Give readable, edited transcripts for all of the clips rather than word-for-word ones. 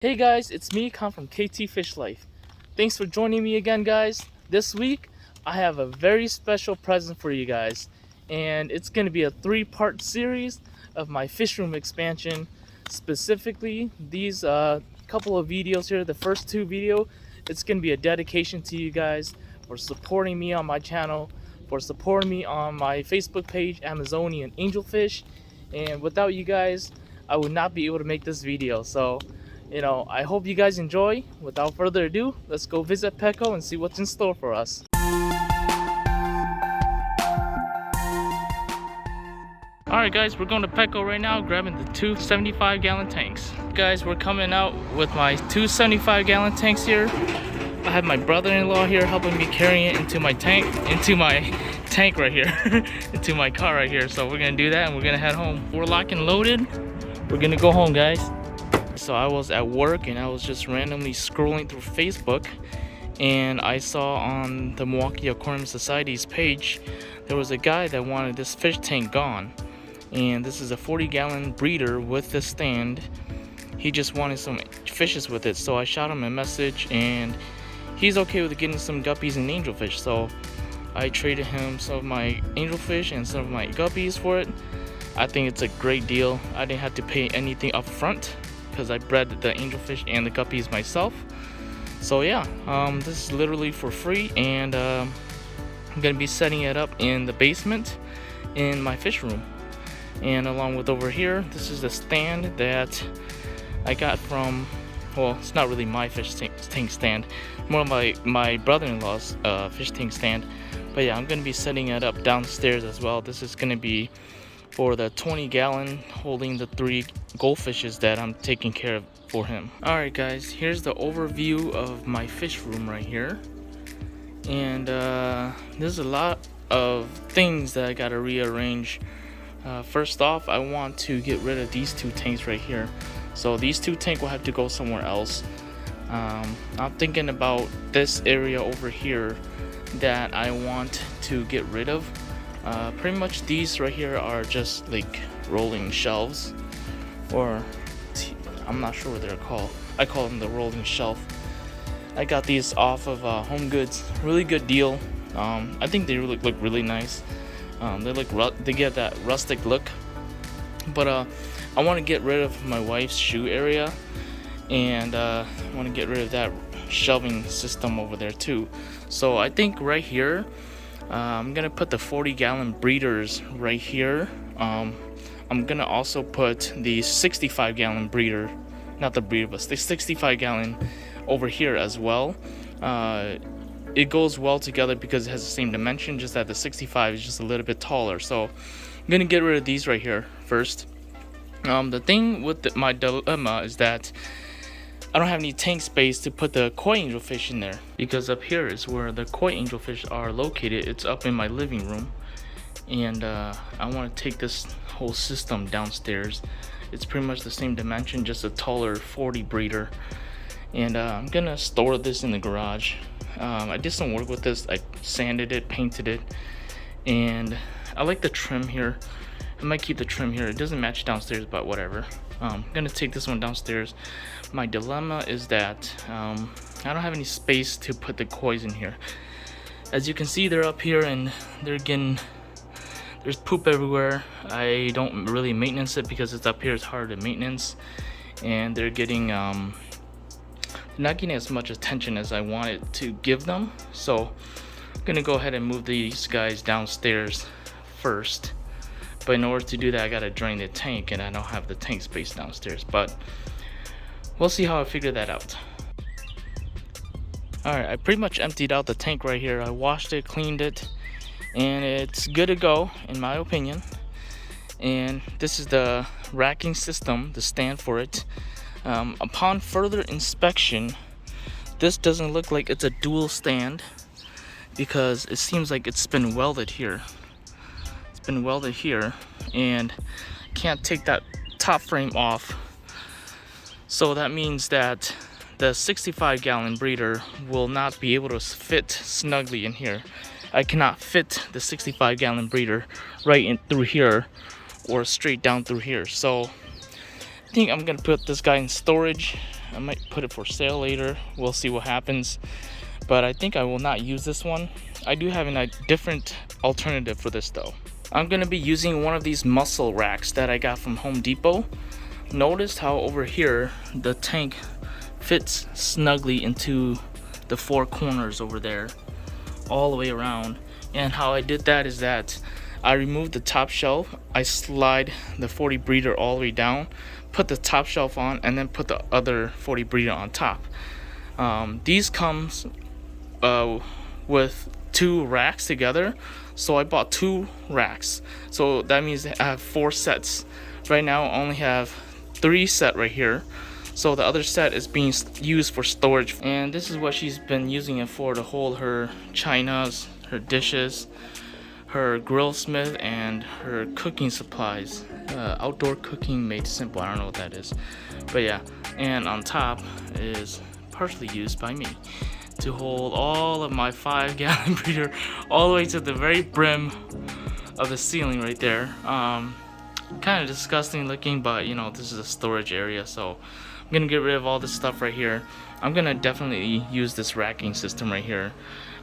Hey guys, it's me, Con from KT Fish Life. Thanks for joining me again, guys. This week, I have a very special present for you guys, and it's going to be a 3-part series of my fish room expansion. Specifically, these couple of videos here, the first 2 videos, it's going to be a dedication to you guys for supporting me on my channel, for supporting me on my Facebook page, Amazonian Angelfish, and without you guys, I would not be able to make this video. So I hope you guys enjoy. Without further ado, let's go visit Petco and see what's in store for us. Alright guys, we're going to Petco right now, grabbing the 2 75-gallon tanks. Guys, we're coming out with my 2 75-gallon tanks here. I have my brother-in-law here helping me carry it into my tank right here, into my car right here. So we're going to do that and we're going to head home. We're locked and loaded. We're going to go home, guys. So I was at work and I was just randomly scrolling through Facebook, and I saw on the Milwaukee Aquarium Society's page there was a guy that wanted this fish tank gone, and this is a 40-gallon breeder with the stand. He just wanted some fishes with it, so I shot him a message and he's okay with getting some guppies and angelfish. So I traded him some of my angelfish and some of my guppies for it. I think it's a great deal. I didn't have to pay anything up front because I bred the angelfish and the guppies myself. So yeah, this is literally for free, and I'm gonna be setting it up in the basement in my fish room. And along with over here, this is the stand that I got from, well, it's not really my fish tank stand, more my brother-in-law's fish tank stand. But yeah, I'm gonna be setting it up downstairs as well. This is gonna be for the 20-gallon, holding the 3 goldfishes that I'm taking care of for him. Alright guys, here's the overview of my fish room right here. And there's a lot of things that I gotta rearrange. First off, I want to get rid of these 2 tanks right here. So these 2 tanks will have to go somewhere else. I'm thinking about this area over here that I want to get rid of. Pretty much these right here are just like rolling shelves, or I'm not sure what they're called. I call them the rolling shelf. I got these off of Home Goods, really good deal. I think they look really nice. They get that rustic look. But I want to get rid of my wife's shoe area, and I want to get rid of that shelving system over there too. So I think right here, I'm gonna put the 40-gallon breeders right here. I'm gonna also put the 65-gallon breeder, not the breeder, but the 65-gallon over here as well. It goes well together because it has the same dimension, just that the 65 is just a little bit taller. So I'm gonna get rid of these right here first. The thing with my dilemma is that I don't have any tank space to put the koi angelfish in there, because up here is where the koi angelfish are located. It's up in my living room, and I want to take this whole system downstairs. It's pretty much the same dimension, just a taller 40 breeder, and I'm gonna store this in the garage. I did some work with this. I sanded it, painted it, and I like the trim here. I might keep the trim here. It doesn't match downstairs, but whatever. I'm gonna take this one downstairs. My dilemma is that I don't have any space to put the kois in here. As you can see, they're up here and there's poop everywhere. I don't really maintenance it because it's up here. It's hard to maintenance, and they're getting not getting as much attention as I wanted to give them. So I'm gonna go ahead and move these guys downstairs first. But in order to do that, I gotta drain the tank, and I don't have the tank space downstairs. But we'll see how I figure that out. Alright, I pretty much emptied out the tank right here. I washed it, cleaned it, and it's good to go in my opinion. And this is the racking system, the stand for it. Upon further inspection, this doesn't look like it's a dual stand, because it seems like it's been welded here. It's been welded here, and can't take that top frame off. So that means that the 65-gallon breeder will not be able to fit snugly in here. I cannot fit the 65-gallon breeder right in through here or straight down through here. So I think I'm gonna put this guy in storage I might put it for sale later. We'll see what happens. But I think I will not use this one. I do have a different alternative for this though. I'm gonna be using one of these mussel racks that I got from Home Depot. Notice how over here the tank fits snugly into the four corners over there, all the way around. And how I did that is that I removed the top shelf, I slide the 40 breeder all the way down, put the top shelf on, and then put the other 40 breeder on top. These comes with 2 racks together, so I bought 2 racks, so that means I have 4 sets. Right now I only have 3 set right here, so the other set is being used for storage. And this is what she's been using it for, to hold her chinas, her dishes, her grill smith, and her cooking supplies. Outdoor cooking made simple, I don't know what that is, but yeah. And on top is partially used by me to hold all of my 5-gallon breeder all the way to the very brim of the ceiling right there. Kind of disgusting looking, but you know, this is a storage area, so I'm gonna get rid of all this stuff right here. I'm gonna definitely use this racking system right here.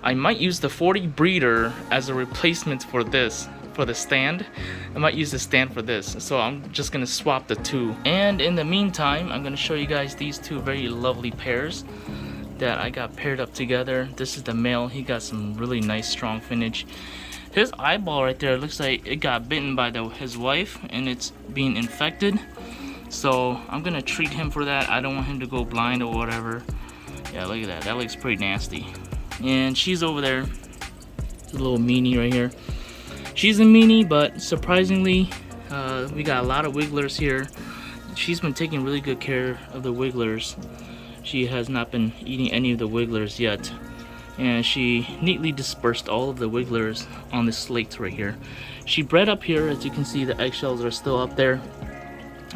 I might use the 40 breeder as a replacement for this, for the stand. I might use the stand for this, so I'm just gonna swap the 2. And in the meantime, I'm gonna show you guys these 2 very lovely pairs that I got paired up together. This is the male. He got some really nice strong finish. His eyeball right there looks like it got bitten by his wife and it's being infected, so I'm gonna treat him for that. I don't want him to go blind or whatever. Yeah, look at that, that looks pretty nasty. And she's over there, a little meanie right here. She's a meanie, but surprisingly we got a lot of wigglers here. She's been taking really good care of the wigglers. She has not been eating any of the wigglers yet, and she neatly dispersed all of the wigglers on the slates right here. She bred up here. As you can see, the eggshells are still up there,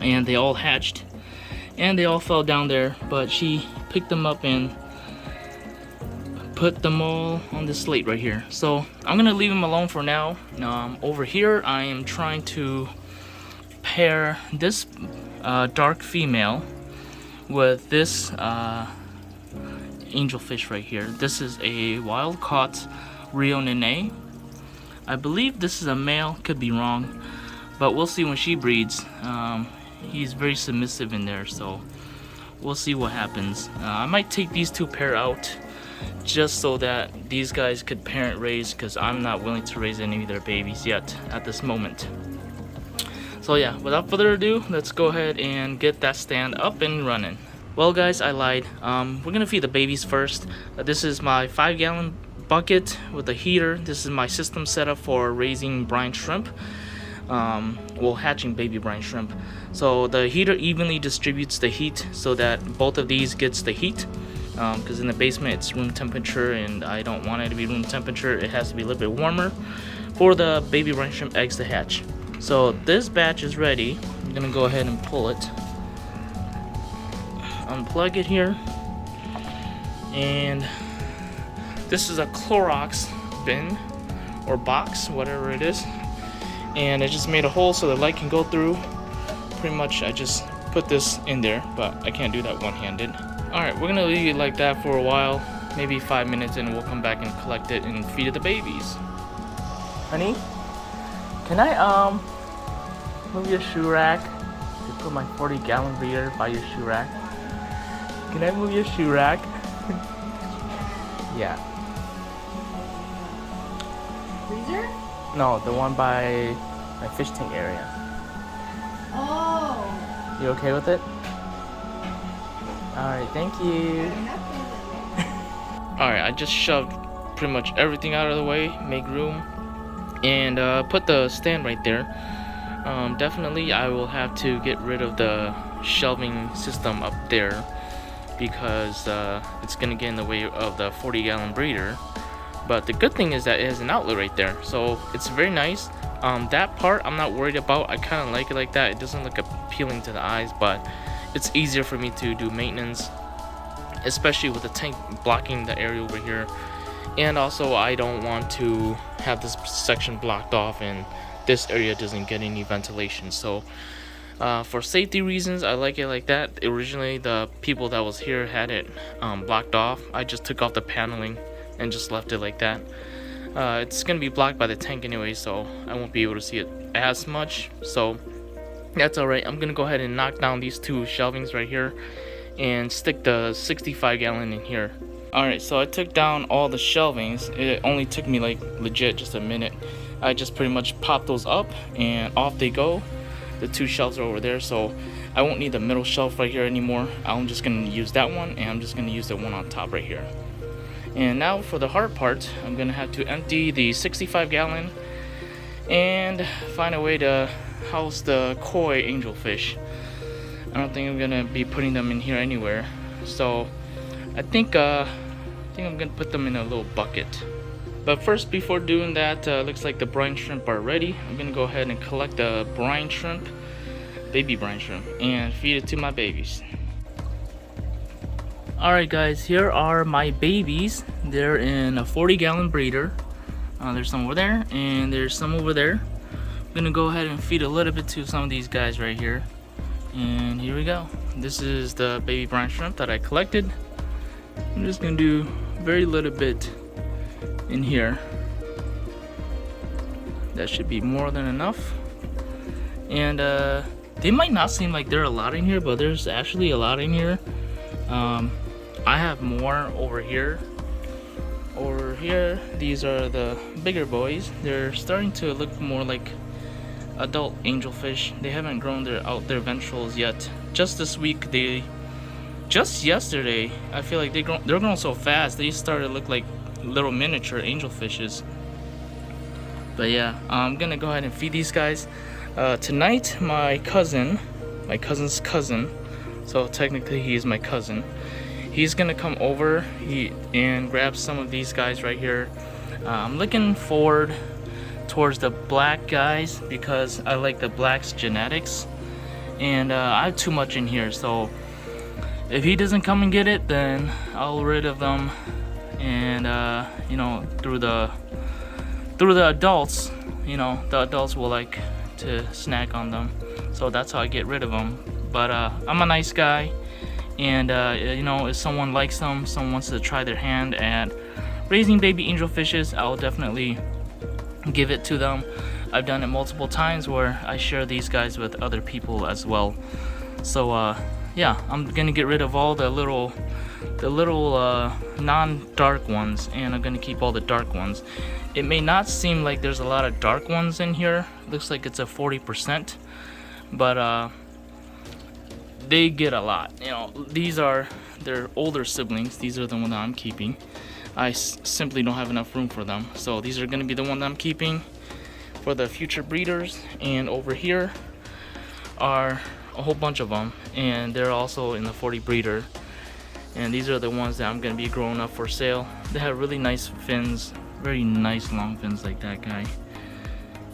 and they all hatched and they all fell down there, but she picked them up and put them all on the slate right here. So I'm gonna leave them alone for now. Over here I am trying to pair this dark female with this angelfish right here. This is a wild caught Rio Nene. I believe this is a male, could be wrong, but we'll see when she breeds. He's very submissive in there, so we'll see what happens. I might take these 2 pair out just so that these guys could parent raise, because I'm not willing to raise any of their babies yet at this moment. So yeah, without further ado, let's go ahead and get that stand up and running. Well guys, I lied. We're gonna feed the babies first. This is my 5-gallon bucket with a heater. This is my system set up for raising brine shrimp. Well, hatching baby brine shrimp. So the heater evenly distributes the heat so that both of these gets the heat. Because in the basement it's room temperature and I don't want it to be room temperature. It has to be a little bit warmer for the baby brine shrimp eggs to hatch. So this batch is ready. I'm gonna go ahead and pull it. Unplug it here. And this is a Clorox bin or box, whatever it is. And I just made a hole so the light can go through. Pretty much I just put this in there, but I can't do that one-handed. Alright, we're gonna leave it like that for a while, maybe 5 minutes, and we'll come back and collect it and feed it the babies. Honey, can I move your shoe rack to put my 40-gallon breeder by your shoe rack? Can I move your shoe rack? Yeah. Freezer? No, the one by my fish tank area. Oh. You okay with it? Alright, thank you. Alright, I just shoved pretty much everything out of the way, make room, and put the stand right there. Definitely I will have to get rid of the shelving system up there because it's gonna get in the way of the 40-gallon breeder. But the good thing is that it has an outlet right there, so it's very nice. That part I'm not worried about. I kind of like it like that. It doesn't look appealing to the eyes, but it's easier for me to do maintenance, especially with the tank blocking the area over here. And also I don't want to have this section blocked off and this area doesn't get any ventilation. So For safety reasons, I like it like that. Originally, the people that was here had it blocked off. I just took off the paneling and just left it like that. It's gonna be blocked by the tank anyway, so I won't be able to see it as much, so that's alright. I'm gonna go ahead and knock down these two shelvings right here and stick the 65 gallon in here. Alright, so I took down all the shelvings. It only took me like legit just a minute. I just pretty much popped those up and off they go. The two shelves are over there, so I won't need the middle shelf right here anymore. I'm just gonna use that one, and I'm just gonna use the one on top right here. And now for the hard part, I'm gonna have to empty the 65 gallon and find a way to house the koi angelfish. I don't think I'm gonna be putting them in here anywhere, so I think I'm gonna put them in a little bucket. But first, before doing that, looks like the brine shrimp are ready. I'm gonna go ahead and collect the brine shrimp, baby brine shrimp, and feed it to my babies. Alright guys, here are my babies. They're in a 40-gallon breeder. There's some over there, and there's some over there. I'm gonna go ahead and feed a little bit to some of these guys right here. And here we go. This is the baby brine shrimp that I collected. I'm just gonna do very little bit in here. That should be more than enough. And they might not seem like there are a lot in here, but there's actually a lot in here. I have more over here. Over here, these are the bigger boys. They're starting to look more like adult angelfish. They haven't grown out their ventrals yet. Just this week, just yesterday, I feel like they're growing so fast. They started to look like little miniature angelfishes. But yeah, I'm gonna go ahead and feed these guys. Tonight, my cousin's cousin, so technically he is my cousin, he's gonna come over and grab some of these guys right here. I'm looking forward towards the black guys because I like the black's genetics, and I have too much in here, so if he doesn't come and get it, then I'll rid of them. And you know, through the adults, you know, the adults will like to snack on them, so that's how I get rid of them. But I'm a nice guy, and you know, if someone likes them, someone wants to try their hand at raising baby angelfishes, I'll definitely give it to them. I've done it multiple times where I share these guys with other people as well. So yeah, I'm gonna get rid of all the little non-dark ones, and I'm gonna keep all the dark ones. It may not seem like there's a lot of dark ones in here. Looks like it's a 40%, but they get a lot. You know, these are their older siblings. These are the ones that I'm keeping. I simply don't have enough room for them, so these are gonna be the one that I'm keeping for the future breeders. And over here are a whole bunch of them, and they're also in the 40 breeder. And these are the ones that I'm gonna be growing up for sale. They have really nice fins, very nice long fins like that guy.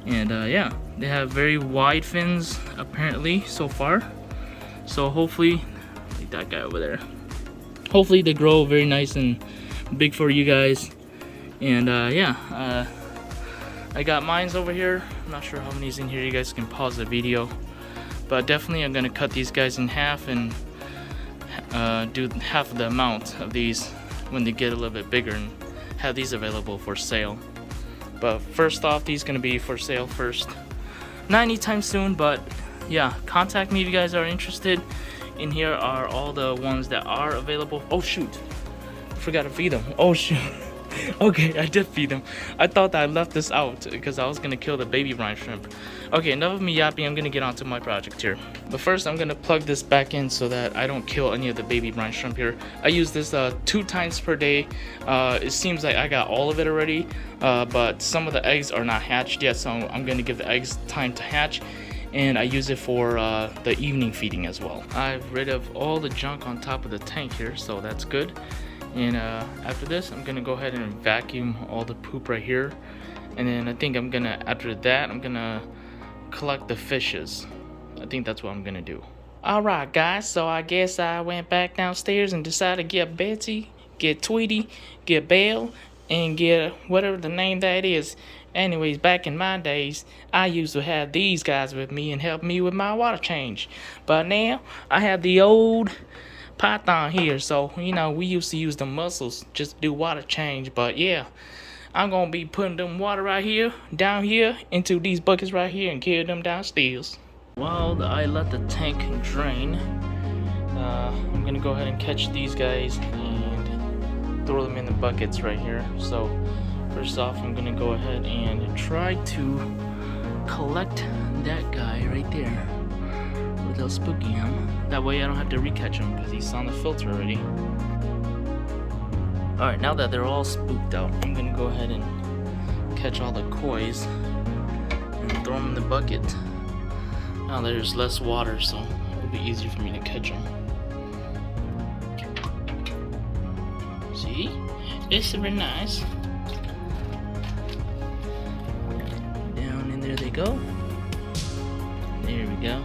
And yeah, they have very wide fins apparently so far. So hopefully, like that guy over there, hopefully they grow very nice and big for you guys. And yeah, I got mines over here. I'm not sure how many's in here. You guys can pause the video, but definitely I'm gonna cut these guys in half and do half of the amount of these when they get a little bit bigger, and have these available for sale. But first off, these gonna be for sale first, not anytime soon, but yeah, contact me if you guys are interested. In here are all the ones that are available. Oh shoot, I forgot to feed them. Oh shoot. Okay, I did feed them. I thought that I left this out because I was gonna kill the baby brine shrimp. Okay, enough of me yapping. I'm gonna get onto my project here. But first, I'm gonna plug this back in so that I don't kill any of the baby brine shrimp here. I use this 2 times per day. It seems like I got all of it already, but some of the eggs are not hatched yet, so I'm gonna give the eggs time to hatch. And I use it for the evening feeding as well. I've rid of all the junk on top of the tank here, so that's good. And after this, I'm gonna go ahead and vacuum all the poop right here. And then I think after that, I'm gonna collect the fishes. I think that's what I'm gonna do. Alright guys, so I guess I went back downstairs and decided to get Betsy, get Tweety, get Belle, and get whatever the name that is. Anyways, back in my days, I used to have these guys with me and help me with my water change. But now, I have the old python here, so you know we used to use the muscles just to do water change. But yeah, I'm gonna be putting them water right here, down here, into these buckets right here and carry them downstairs. While I let the tank drain, I'm gonna go ahead and catch these guys and throw them in the buckets right here. So first off, I'm gonna go ahead and try to collect that guy right there without spooking him. That way I don't have to recatch him because he's on the filter already. Alright, now that they're all spooked out, I'm gonna go ahead and catch all the kois and throw them in the bucket. Now there's less water, so it'll be easier for me to catch them. See? It's super nice. Down in there they go. There we go.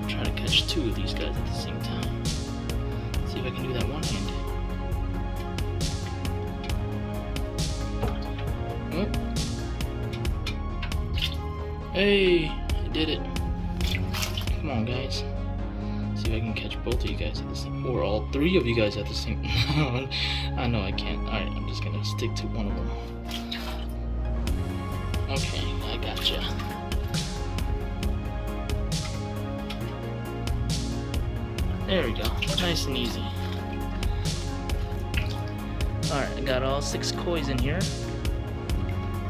Try to catch two of these guys at the same time. See if I can do that one-handed. Oh. Hey, I did it. Come on, guys. See if I can catch both of you guys at the same, or all three of you guys at the same. I know I can't. Alright, I'm just gonna stick to one of them. Okay, I gotcha. There we go. Nice and easy. Alright, I got all 6 kois in here.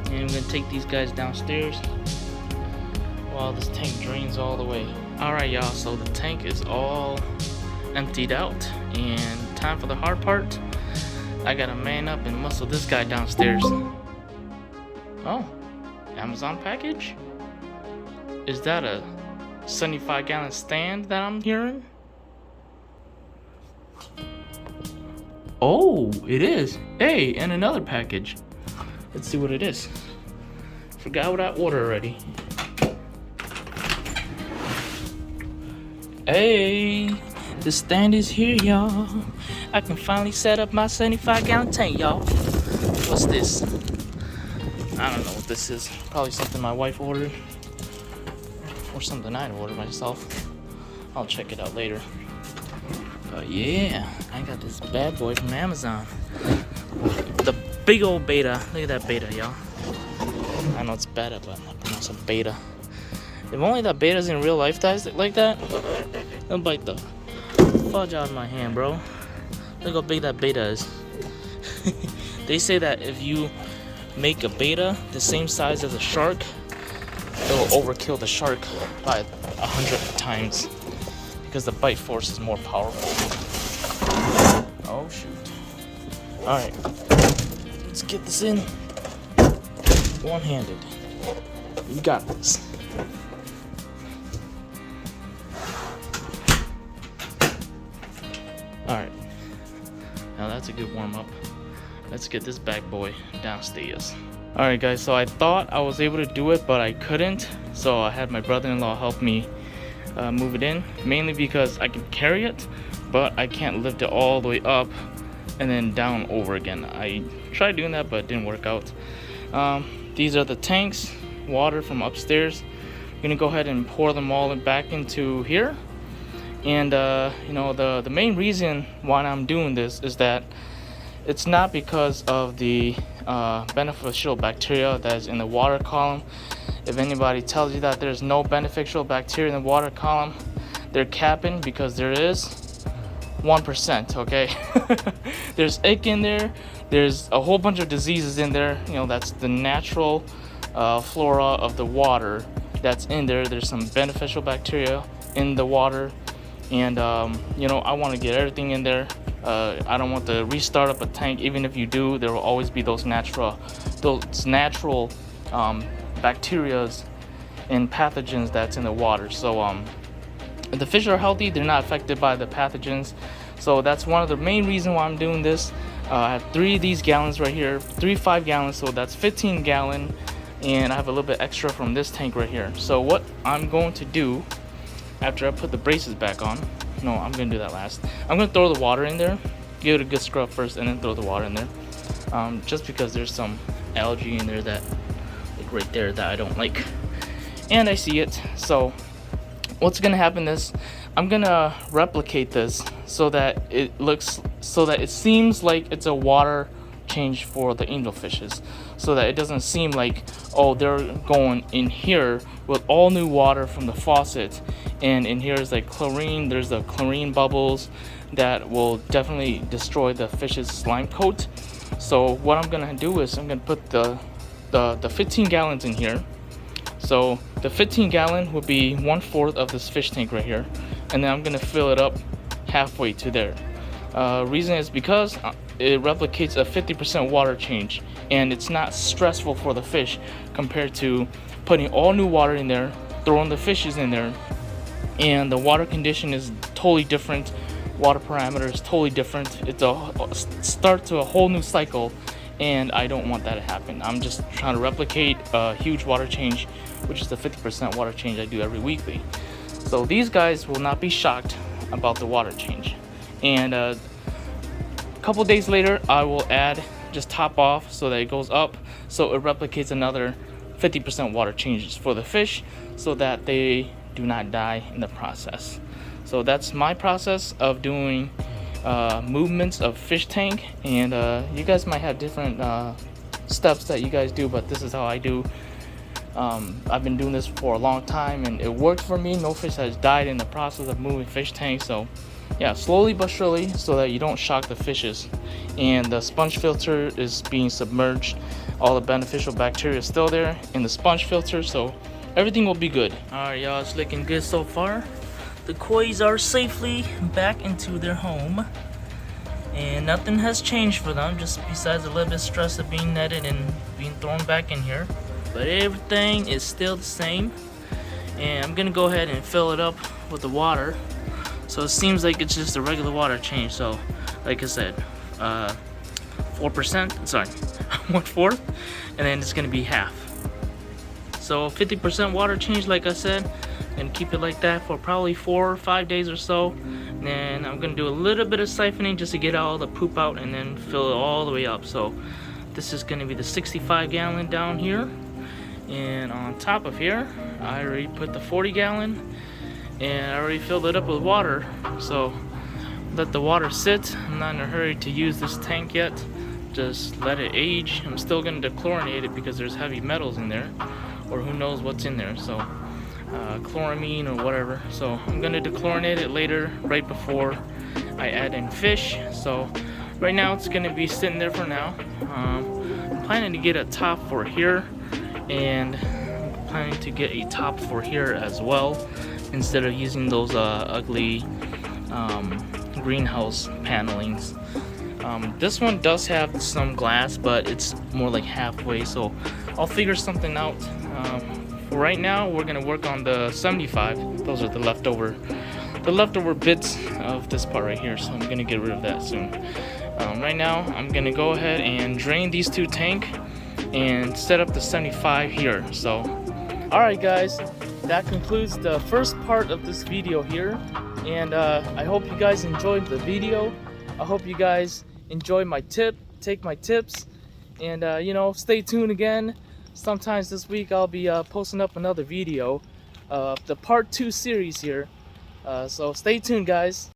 And I'm gonna take these guys downstairs while this tank drains all the way. Alright, y'all, so the tank is all emptied out, and time for the hard part. I gotta man up and muscle this guy downstairs. Oh, Amazon package? Is that a 75-gallon stand that I'm hearing? Oh, it is. Hey, and another package. Let's see what it is. Forgot what I ordered already. Hey, the stand is here, y'all. I can finally set up my 75-gallon tank, y'all. What's this? I don't know what this is. Probably something my wife ordered. Or something I'd ordered myself. I'll check it out later. But yeah, I got this bad boy from Amazon. The big old beta. Look at that beta, y'all. I know it's beta, but I pronounce it beta. If only that beta's in real life dies like that, it'll bite the fudge out of my hand, bro. Look how big that beta is. They say that if you make a beta the same size as a shark, it'll overkill the shark by 100 times because the bite force is more powerful. Oh shoot. Alright, let's get this in one-handed. You got this. Alright, now that's a good warm-up. Let's get this bad boy downstairs. Alright guys, so I thought I was able to do it, but I couldn't. So I had my brother-in-law help me move it in, mainly because I can carry it, but I can't lift it all the way up and then down over again. I tried doing that, but it didn't work out. These are the tanks, water from upstairs. I'm gonna go ahead and pour them all back into here. And you know, the main reason why I'm doing this is that it's not because of the beneficial bacteria that's in the water column. If anybody tells you that there's no beneficial bacteria in the water column, they're capping, because there is 1%, okay? There's ick in there. There's a whole bunch of diseases in there. You know, that's the natural flora of the water that's in there. There's some beneficial bacteria in the water. And you know, I want to get everything in there. I don't want to restart up a tank. Even if you do, there will always be those natural bacterias and pathogens that's in the water. So if the fish are healthy, they're not affected by the pathogens. So that's one of the main reasons why I'm doing this. I have 3 of these gallons right here, 3 5-gallons, so that's 15 gallon, and I have a little bit extra from this tank right here. So what I'm going to do after I put the braces back on, no, I'm gonna do that last. I'm gonna throw the water in there, give it a good scrub first, and then throw the water in there. just because there's some algae in there that, like right there, that I don't like, and I see it. So what's gonna happen is I'm gonna replicate this so that it seems like it's a water change for the angelfishes, so that it doesn't seem like, oh, they're going in here with all new water from the faucet, and in here is like chlorine. There's the chlorine bubbles that will definitely destroy the fish's slime coat. So what I'm gonna do is I'm gonna put the 15 gallons in here. So the 15 gallon would be 1/4 of this fish tank right here, and then I'm gonna fill it up halfway to there. Reason is because it replicates a 50% water change, and it's not stressful for the fish compared to putting all new water in there, throwing the fishes in there, and the water condition is totally different. Water parameter is totally different. It's a start to a whole new cycle, and I don't want that to happen. I'm just trying to replicate a huge water change, which is the 50% water change I do every weekly. So these guys will not be shocked about the water change. And a couple days later, I will just top off so that it goes up, so it replicates another 50% water changes for the fish, so that they do not die in the process. So that's my process of doing movements of fish tank, and you guys might have different steps that you guys do, but this is how I do. I've been doing this for a long time, and it worked for me. No fish has died in the process of moving fish tanks. So yeah, slowly but surely, so that you don't shock the fishes. And the sponge filter is being submerged. All the beneficial bacteria is still there in the sponge filter, so everything will be good. All right, y'all, it's looking good so far. The koi's are safely back into their home, and nothing has changed for them, just besides a little bit of stress of being netted and being thrown back in here. But everything is still the same, and I'm gonna go ahead and fill it up with the water. So it seems like it's just a regular water change. So like I said, 4%, sorry, 1/4, and then it's gonna be half. So 50% water change, like I said, and keep it like that for probably 4 or 5 days or so. And then I'm gonna do a little bit of siphoning just to get all the poop out, and then fill it all the way up. So this is gonna be the 65 gallon down here, and on top of here I already put the 40 gallon, and I already filled it up with water. So let the water sit. I'm not in a hurry to use this tank yet, just let it age. I'm still gonna dechlorinate it because there's heavy metals in there, or who knows what's in there. So chloramine or whatever. So I'm gonna dechlorinate it later, right before I add in fish. So right now it's gonna be sitting there for now. I'm planning to get a top for here, and I'm planning to get a top for here as well, instead of using those ugly greenhouse panelings. This one does have some glass, but it's more like halfway, so I'll figure something out. Right now we're gonna work on the 75. Those are the leftover bits of this part right here, so I'm gonna get rid of that soon. Right now I'm gonna go ahead and drain these two tanks and set up the 75 here. So alright guys, that concludes the first part of this video here, and I hope you guys enjoyed the video. I hope you guys enjoy my take my tips, and you know, stay tuned again. Sometimes this week I'll be posting up another video of the part 2 series here, so stay tuned guys.